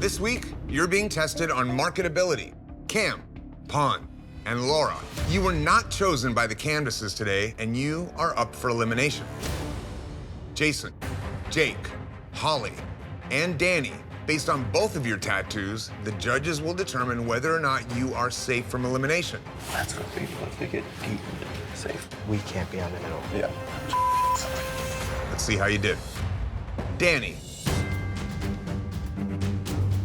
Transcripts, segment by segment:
This week, you're being tested on marketability. Cam, Pawn, and Laura, you were not chosen by the canvases today, and you are up for elimination. Jason, Jake, Holly, and Danny, based on both of your tattoos, the judges will determine whether or not you are safe from elimination. That's what people think it deep and safe. We can't be on the middle. Yeah. Let's see how you did. Danny.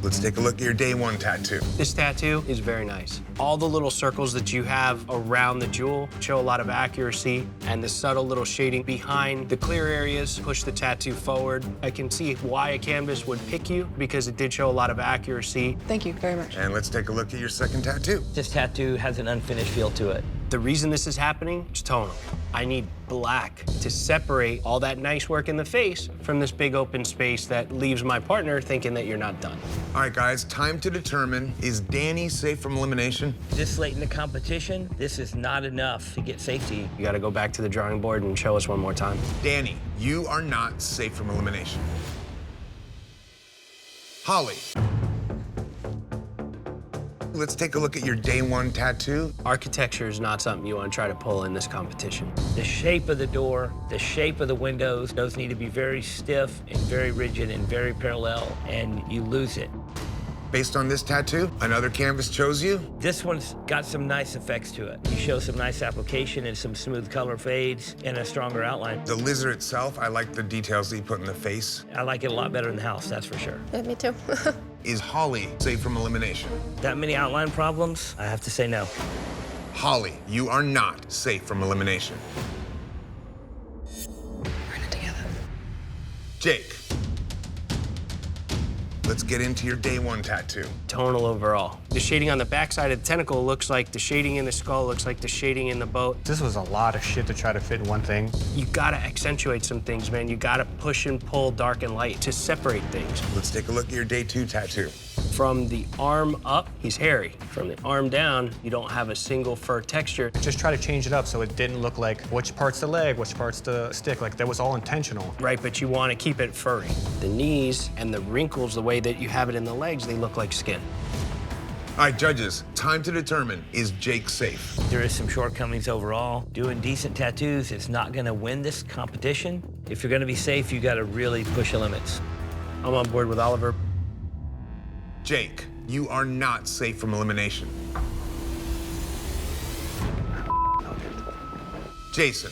Let's take a look at your day one tattoo. This tattoo is very nice. All the little circles that you have around the jewel show a lot of accuracy, and the subtle little shading behind the clear areas push the tattoo forward. I can see why a canvas would pick you because it did show a lot of accuracy. Thank you very much. And let's take a look at your second tattoo. This tattoo has an unfinished feel to it. The reason this is happening is tonal. I need black to separate all that nice work in the face from this big open space that leaves my partner thinking that you're not done. All right, guys, time to determine, is Danny safe from elimination? This late in the competition, this is not enough to get safety. You gotta go back to the drawing board and show us one more time. Danny, you are not safe from elimination. Holly. Let's take a look at your day one tattoo. Architecture is not something you want to try to pull in this competition. The shape of the door, the shape of the windows, those need to be very stiff and very rigid and very parallel, and you lose it. Based on this tattoo, another canvas chose you. This one's got some nice effects to it. You show some nice application and some smooth color fades and a stronger outline. The lizard itself, I like the details that you put in the face. I like it a lot better in the house, that's for sure. Yeah, me too. Is Holly safe from elimination? That many outline problems, I have to say no. Holly, you are not safe from elimination. We're in it together. Jake. Let's get into your day one tattoo. Tonal overall. The shading on the backside of the tentacle looks like the shading in the skull, looks like the shading in the boat. This was a lot of shit to try to fit in one thing. You gotta accentuate some things, man. You gotta push and pull dark and light to separate things. Let's take a look at your day two tattoo. From the arm up, he's hairy. From the arm down, you don't have a single fur texture. Just try to change it up so it didn't look like which part's the leg, which part's the stick. Like, that was all intentional. Right, but you want to keep it furry. The knees and the wrinkles, the way that you have it in the legs, they look like skin. All right, judges, time to determine, is Jake safe? There is some shortcomings overall. Doing decent tattoos is not gonna win this competition. If you're gonna be safe, you gotta really push the limits. I'm on board with Oliver. Jake, you are not safe from elimination. Jason.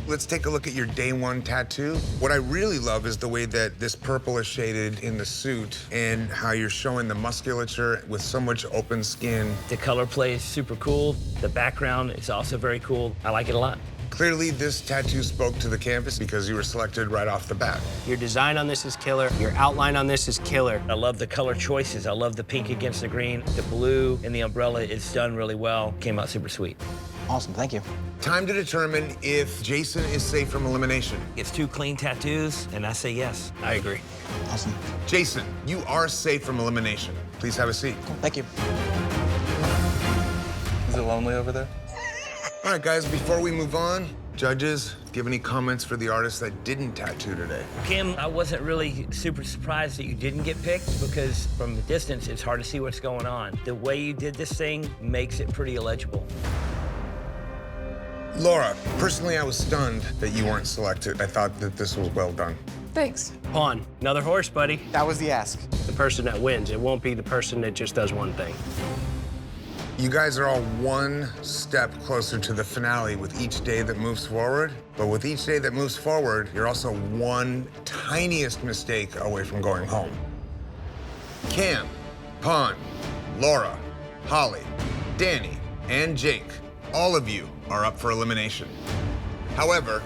Let's take a look at your day one tattoo. What I really love is the way that this purple is shaded in the suit and how you're showing the musculature with so much open skin. The color play is super cool. The background is also very cool. I like it a lot. Clearly, this tattoo spoke to the canvas because you were selected right off the bat. Your design on this is killer. Your outline on this is killer. I love the color choices. I love the pink against the green. The blue and the umbrella is done really well. Came out super sweet. Awesome, thank you. Time to determine if Jason is safe from elimination. It's two clean tattoos, and I say yes. I agree. Awesome. Jason, you are safe from elimination. Please have a seat. Thank you. Is it lonely over there? All right, guys, before we move on, judges, give any comments for the artists that didn't tattoo today? Kim, I wasn't really super surprised that you didn't get picked because from the distance, it's hard to see what's going on. The way you did this thing makes it pretty illegible. Laura, personally, I was stunned that you weren't selected. I thought that this was well done. Thanks. Pawn, another horse, buddy. That was the ask. The person that wins. It won't be the person that just does one thing. You guys are all one step closer to the finale with each day that moves forward. But with each day that moves forward, you're also one tiniest mistake away from going home. Cam, Pawn, Laura, Holly, Danny, and Jake, all of you are up for elimination. However,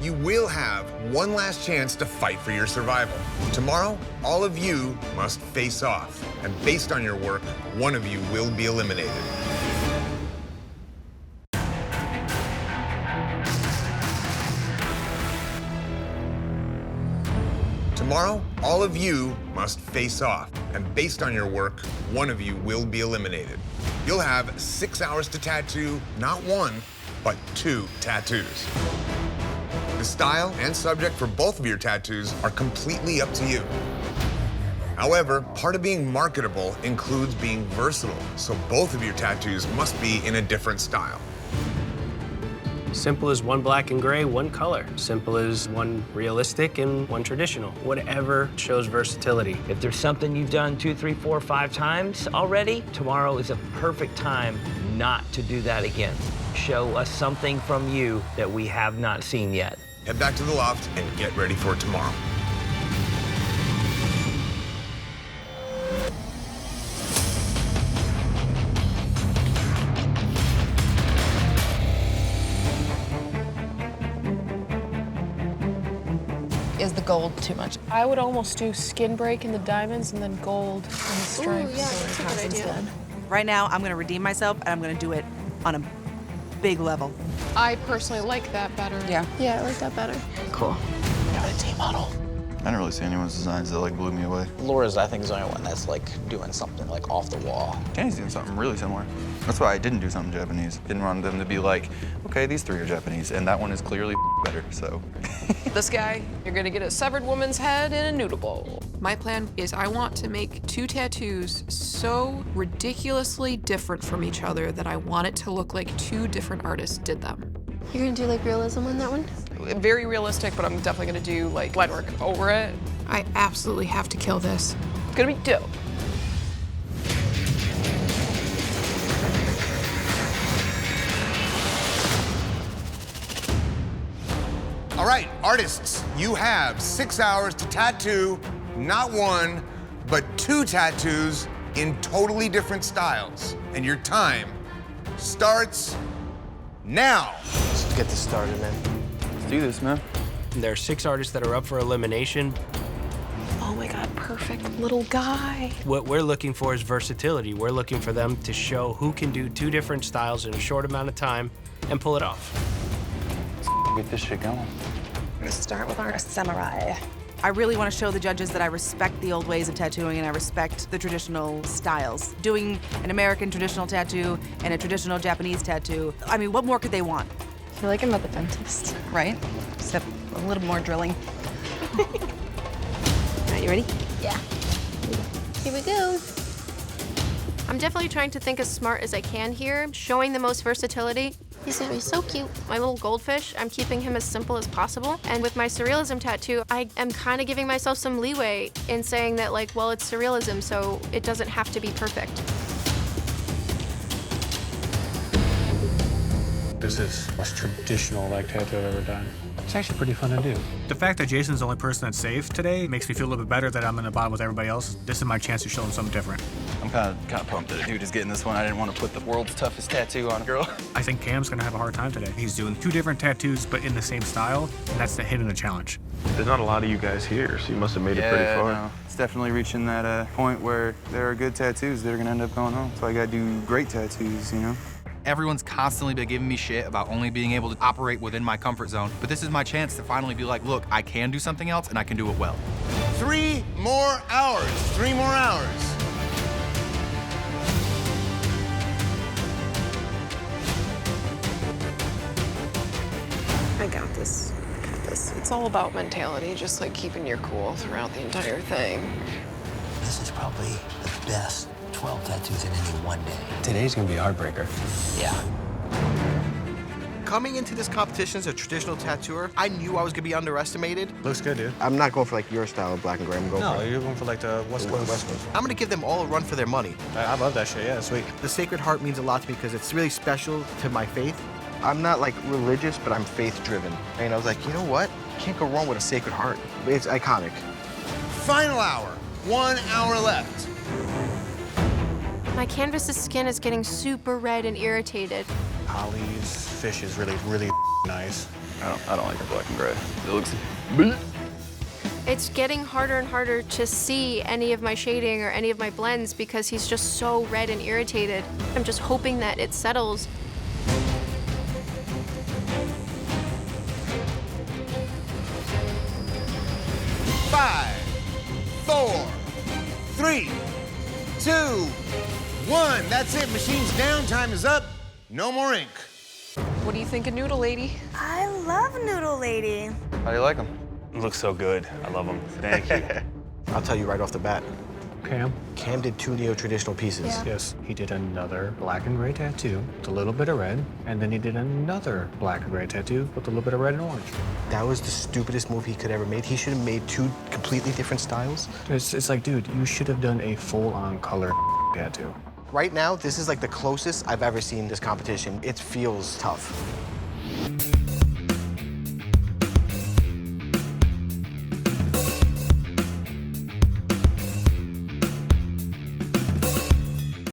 you will have one last chance to fight for your survival. Tomorrow, all of you must face off, and based on your work, one of you will be eliminated. Tomorrow, all of you must face off, and based on your work, one of you will be eliminated. You'll have 6 hours to tattoo not one, but 2 tattoos. The style and subject for both of your tattoos are completely up to you. However, part of being marketable includes being versatile, so both of your tattoos must be in a different style. Simple as one black and gray, one color. Simple as one realistic and one traditional. Whatever shows versatility. If there's something you've done 2, 3, 4, 5 times already, tomorrow is a perfect time not to do that again. Show us something from you that we have not seen yet. Head back to the loft and get ready for tomorrow. Is the gold too much? I would almost do skin break in the diamonds and then gold in the stripes. yeah, that's a good idea. Instead. Right now, I'm gonna redeem myself, and I'm gonna do it on a big level. I personally like that better. Yeah. Yeah, I like that better. Cool. I didn't really see anyone's designs that like blew me away. Laura's, I think, is the only one that's like doing something like off the wall. Danny's doing something really similar. That's why I didn't do something Japanese. Didn't want them to be like, okay, these 3 are Japanese, and that one is clearly better, so. This guy, you're gonna get a severed woman's head in a noodle bowl. My plan is I want to make 2 tattoos so ridiculously different from each other that I want it to look like 2 different artists did them. You're gonna do like realism on that one? Very realistic, but I'm definitely gonna do like lead work over it. I absolutely have to kill this. It's gonna be dope. All right, artists, you have 6 hours to tattoo not 1, but 2 tattoos in totally different styles. And your time starts now. Let's get this started, man. Let's do this, man. There are 6 artists that are up for elimination. Oh my God, perfect little guy. What we're looking for is versatility. We're looking for them to show who can do 2 different styles in a short amount of time and pull it off. Get this shit going. We're gonna start with our samurai. I really want to show the judges that I respect the old ways of tattooing and I respect the traditional styles. Doing an American traditional tattoo and a traditional Japanese tattoo, I mean, what more could they want? I feel like I'm at the dentist. Right? Except a little more drilling. All right, you ready? Yeah. Here we go. I'm definitely trying to think as smart as I can here, showing the most versatility. He's gonna be so cute. My little goldfish, I'm keeping him as simple as possible. And with my surrealism tattoo, I am kind of giving myself some leeway in saying that, like, well, it's surrealism, so it doesn't have to be perfect. This is the most traditional like tattoo I've ever done. It's actually pretty fun to do. The fact that Jason's the only person that's safe today makes me feel a little bit better that I'm in the bottom with everybody else. This is my chance to show them something different. I'm kind of pumped that a dude is getting this one. I didn't want to put the world's toughest tattoo on a girl. I think Cam's gonna have a hard time today. He's doing 2 different tattoos, but in the same style, and that's the hit of the challenge. There's not a lot of you guys here, so you must have made it pretty far. No. It's definitely reaching that point where there are good tattoos that are gonna end up going home. So I gotta do great tattoos, you know? Everyone's constantly been giving me shit about only being able to operate within my comfort zone, but this is my chance to finally be like, look, I can do something else and I can do it well. 3 more hours. 3 more hours. I got this. I got this. It's all about mentality, just like keeping your cool throughout the entire thing. This is probably the best 12 tattoos in any one day. Today's gonna be a heartbreaker. Yeah. Coming into this competition as a traditional tattooer, I knew I was gonna be underestimated. Looks good, dude. I'm not going for like your style of black and gray. I'm going No, for you're going for like the West Coast. I'm gonna give them all a run for their money. I love that shit, yeah, sweet. The Sacred Heart means a lot to me because it's really special to my faith. I'm not like religious, but I'm faith driven. And I was like, you know what? Can't go wrong with a Sacred Heart. It's iconic. Final hour. 1 hour left. My canvas's skin is getting super red and irritated. Holly's fish is really, really nice. I don't like the black and gray. It looks. It's getting harder and harder to see any of my shading or any of my blends because he's just so red and irritated. I'm just hoping that it settles. Five, 4, 3, 2, 1. That's it. Machine's down. Time is up. No more ink. What do you think of Noodle Lady? I love Noodle Lady. How do you like them? Looks so good. I love them. Thank you. I'll tell you right off the bat, Cam? Cam did 2 neo-traditional pieces. Yeah. Yes, he did another black and gray tattoo with a little bit of red, and then he did another black and gray tattoo with a little bit of red and orange. That was the stupidest move he could ever made. He should have made 2 completely different styles. It's like, dude, you should have done a full-on color tattoo. Right now, this is like the closest I've ever seen this competition. It feels tough.